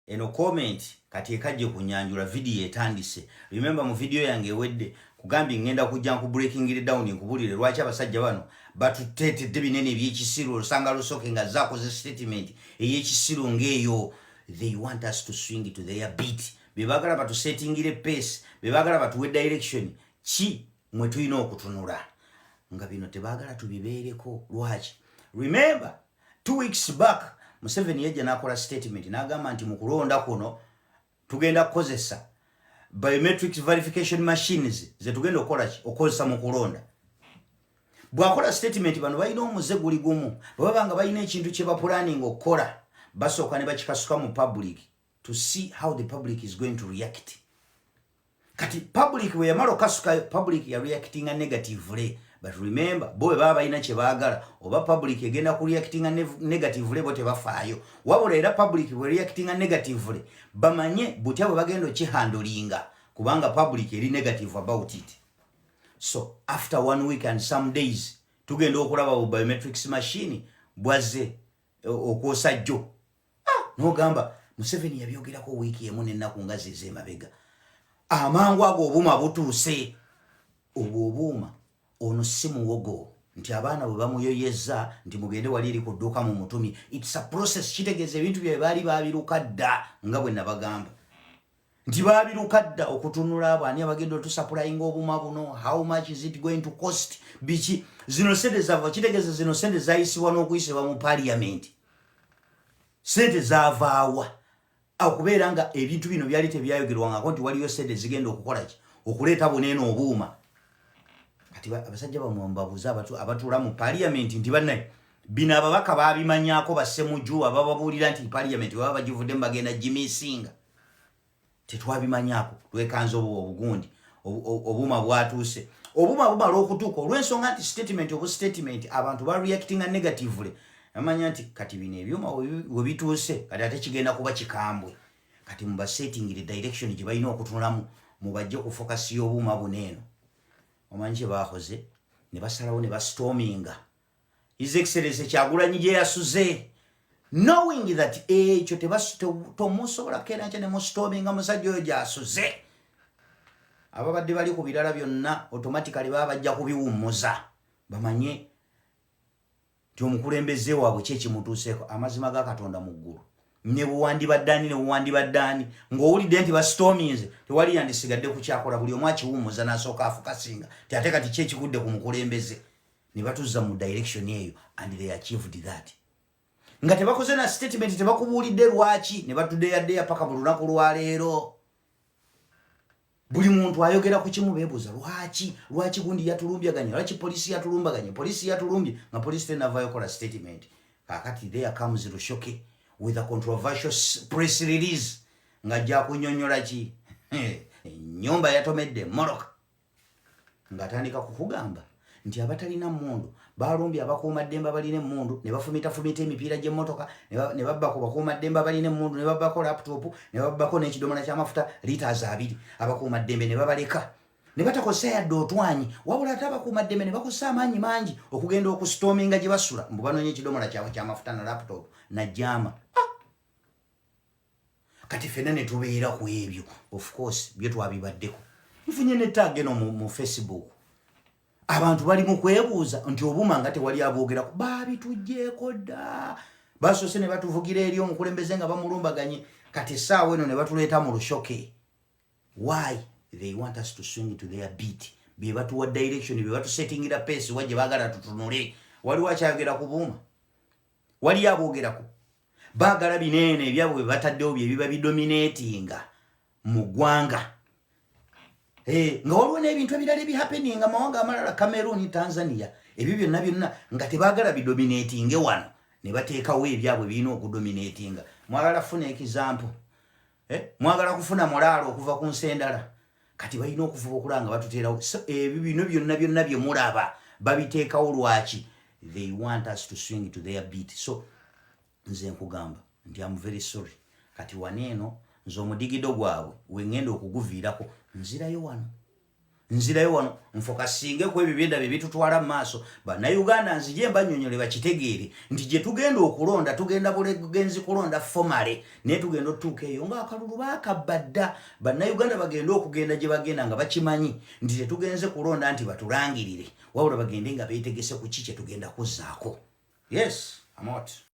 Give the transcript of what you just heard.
eno comment kati ekajje kunyanjula video etandise. Remember mu video yange ewedde kugambye ngenda kujja ku breaking it down nkubulire lwaki abasajja bano batutetedde binene ebyekisiru osanga lusoke nga zakoze statement eyekisiru ngeyo. They want us to swing to their beat. Bebagala batu settingire pace, bebagala batuwe direction ki mwe tulina okutunula nga bino tebagala tubibeereko. Lwaki? Remember 2 weeks back Museveni yajja nakola statement n'agamba nti mu kulonda kuno tugenda kukozesa biometric verification machines ze tugenda okozesa mu kulonda. Bwakola statement bano balina omuze guli gumu, baba nga balina ekintu kye ba planning okukola basooka ne bakikasuka mu public to see how the public is going to react. Kati public we yamalo kasuka public ya reacting negatively. But remember, boy baba ina kye baagala oba public egenda ku reacting negatively bote bafaayo. Wabula era public we reacting negatively bamanye butya bwe bagenda kihandolinga kubanga public eri negative about it. So after 1 week and some days tugenda okulaba bu biometrics machine bwaze okosajjo. No gamba Museveni yabyogerako wiki emu n'ennaku nga zize mabega. Amangu ago obuma butuuse. Obuma ono si muwogo nti abaana bwe bamuyoyeza nti mugende wali eri kudduka mu mutumi. It's a process. Kitegeeza ebintu bye baali babiruka dda nga bwe nabagamba nti babiruka dda okutunula abo ani abagenda otusupplying obuma buno, how much is it going to cost, biki zino sente zava. Kitegeeza zino sente zayisibwa n'okuyisibwa mu parliament. Sente zavaawa okubeera nga ebintu bino byali tebyayogerwangako nti waliyo sente zigenda okukola ki okuleeta buneeno obuuma. Kati abasajja bamwambabuza abatuula mu parliament nti bannaye bino ababaka babimanyako bassemuju abababuulira nti parliament baba bagivudde bagenda gimisinga tetwabimanyako twekanze obugundi obuuma bwatuuse. Obuuma bumala okutuuka olw'ensonga nti statement abantu ba reacting negatively. Amanya nti kati bino ebyuma we bituuse kati ate kigenda kuba kikambwe. Kati muba setting the direction gye balina okutunulamu mubajje ku focus y'obuuma buneeno. Omanje bahoze ne basalawo ne bastorminga His Excellency Kyagulanyi gye yasuze knowing that ekyo tomusobola kera nkyane mu storminga musajja oyo gyasuze. Ababadde bali ku birala byonna automatically bajja kubiwummuza bamanye nti omukulembeze waabwe kye kimutuuseeko. Amazima ga Katonda mu ggulu ne buwandi baddaani ng'owulidde nti bastorminze tewali yandisigadde ku kyakola buli omu akiwummuza n'asooka afukasinga ti ate kati kye kigudde ku mukulembeze ne batuzza mu direction eyo and they achieved that. Nga tebakoze na statement tebakubuulidde lwaki ne batuddeyadeya paka mu lunaku lwaleero. Buli muntu ayogera ku kimu beebuuza lwaki gundi yatulumbyaganye, lwaki polisi yatulumbaganye, polisi yatulumbye nga polisi tenavayo kola statement. Kakati there comes Lushoke with a controversial press release nga jja kunyonyola ki ennyumba yatomedde Moroka nga atandika kukugamba nti abatalina mmundu balumbye abakuuma ddembe balina emmundu ne bafumita emipiira gy'emmotoka ne babbako bakuuma ddembe balina emmundu ne babbako laptop ne babbako n'ekidomola ky'amafuta liters 2 abakuuma ddembe ne babaleka ne batakozesa yadde otwanyi wabula ate abakuuma ddembe ne bakozesa amaanyi mangi okugenda okustorminga gye basula mbu banoonya ekidomola kyabwe ky'amafuta na laptop na jama. Kati fenna ne tubeera ku ebyo of course bye twabibaddeko. Nfunye ne tag eno mu Facebook abantu bali mu kwebuuza nti obuma nga tewali aboogerako babitujjeeko dda basoose ne batuvugira eri omukulembeze nga bamulumbaganye kati essaawa eno ne batuleeta mu Lushoke. Why? They want us to swing to their beat. Bye batuwa direction, bye batusettingira pace wajje baagala tutunule. Waliwo akyayogera ku buuma? Wali aboogerako? Baagala bineene ebyabwe bwe bataddewo bye biba bidominatinga mu ggwanga. Nga waliwo n'ebintu ebirala ebihappeninga mawanga amalala Cameroon, Tanzania ebyo byonna nga tebaagala bidominatinge wano ne bateekawo ebyabwe birina okudominatinga. Mwagala kufuna example, mwagala kufuna mulaalo okuva ku nsi endala kati balina okuvuba okulanga batuteerawo. Ebyo bino byonna bye mulaba babiteekawo lwaki? They want us to swing to their beat. So nze nkugamba nti I'm very sorry kati waneeno nze omudigido gwabwe we ngenda okuguviirako nzirayo wano nzirayo wano nfokasinge ku ebibyenda bibitutwala maaso bannayuganda nzije mbanyonyole bakitegeere nti gye tugenda okulonda tugenda bugenzi kulonda formale naye tugenda otuuka eyo nga akalulu baakabadda bannayuganda bagenda okugenda gye bagenda nga bakimanyi nti tetugenze kulonda nti batulangirire wabula bagende nga beetegese ku ki kye tugenda kuzzaako. Yes, I'm out.